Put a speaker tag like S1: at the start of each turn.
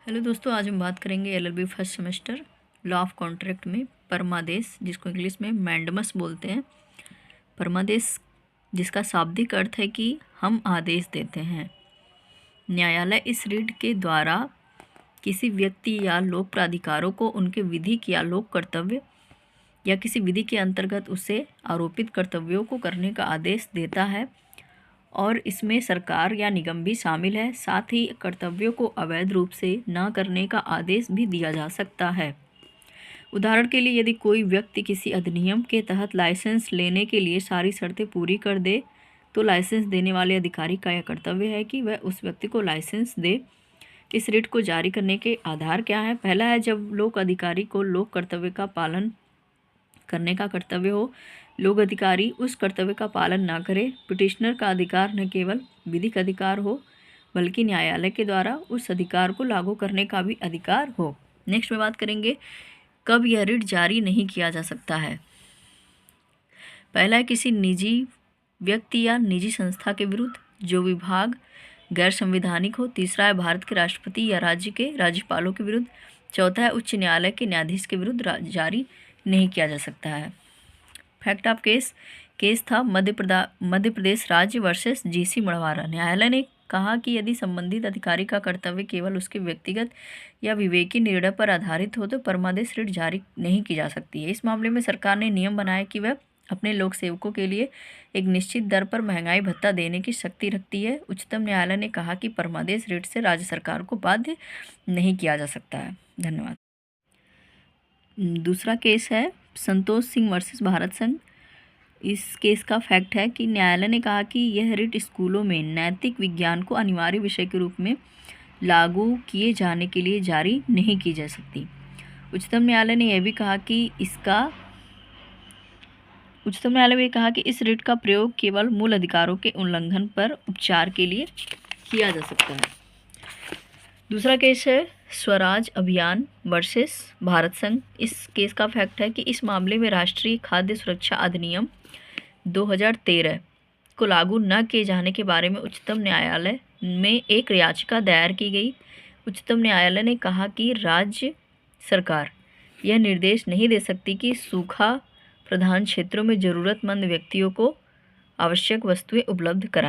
S1: Hello दोस्तों, आज हम बात करेंगे LLB first semester law of contract में परमादेश, जिसको इंग्लिश में मैंडमस बोलते हैं। परमादेश जिसका शाब्दिक अर्थ है कि हम आदेश देते हैं। न्यायालय इस रीट के द्वारा किसी व्यक्ति या लोक प्राधिकारों को उनके विधिक या लोक कर्तव्य या किसी विधि के अंतर्गत उसे आरोपित कर्तव्यों को करने का आदेश देता है और इसमें सरकार या निगम भी शामिल है। साथ ही कर्तव्यों को अवैध रूप से न करने का आदेश भी दिया जा सकता है। उदाहरण के लिए, यदि कोई व्यक्ति किसी अधिनियम के तहत लाइसेंस लेने के लिए सारी शर्तें पूरी कर दे तो लाइसेंस देने वाले अधिकारी का यह कर्तव्य है कि वह उस व्यक्ति को लाइसेंस दे। इस रिट को जारी करने के आधार क्या है? पहला है, जब लोक अधिकारी को लोक कर्तव्य का पालन करने का कर्तव्य हो, लोक अधिकारी उस कर्तव्य का पालन ना करे। पिटिशनर का अधिकार न केवल विधिक अधिकार हो बल्कि न्यायालय के द्वारा उस अधिकार को लागू करने का भी अधिकार हो। नेक्स्ट में बात करेंगे कब यह रिट जारी नहीं किया जा सकता है। पहला है, किसी निजी व्यक्ति या निजी संस्था के विरुद्ध जो विभाग गैर संवैधानिक हो। तीसरा है, भारत के राष्ट्रपति या राज्य के राज्यपालों के विरुद्ध। चौथा है, उच्च न्यायालय के न्यायाधीश के विरुद्ध जारी नहीं किया जा सकता है। फैक्ट ऑफ केस था मध्य प्रदेश राज्य वर्सेस जीसी मड़वारा। न्यायालय ने कहा कि यदि संबंधित अधिकारी का कर्तव्य केवल उसके व्यक्तिगत या विवेकी निर्णय पर आधारित हो तो परमादेश रिट जारी नहीं की जा सकती है। इस मामले में सरकार ने नियम बनाया कि वह अपने लोक सेवकों के लिए एक निश्चित दर पर महंगाई भत्ता देने की शक्ति रखती है। उच्चतम न्यायालय ने कहा कि परमादेश रिट से राज्य सरकार को बाध्य नहीं किया जा सकता है। धन्यवाद। दूसरा केस है संतोष सिंह वर्सेस भारत संघ। इस केस का फैक्ट है कि न्यायालय ने कहा कि यह रिट स्कूलों में नैतिक विज्ञान को अनिवार्य विषय के रूप में लागू किए जाने के लिए जारी नहीं की जा सकती। उच्चतम न्यायालय ने यह भी कहा कि इस रिट का प्रयोग केवल मूल अधिकारों के उल्लंघन पर उपचार के लिए किया जा सकता है। दूसरा केस है स्वराज अभियान वर्सेस भारत संघ। इस केस का फैक्ट है कि इस मामले में राष्ट्रीय खाद्य सुरक्षा अधिनियम 2013 को लागू न किए जाने के बारे में उच्चतम न्यायालय में एक याचिका दायर की गई। उच्चतम न्यायालय ने कहा कि राज्य सरकार यह निर्देश नहीं दे सकती कि सूखा प्रधान क्षेत्रों में ज़रूरतमंद व्यक्तियों को आवश्यक वस्तुएं उपलब्ध कराएं।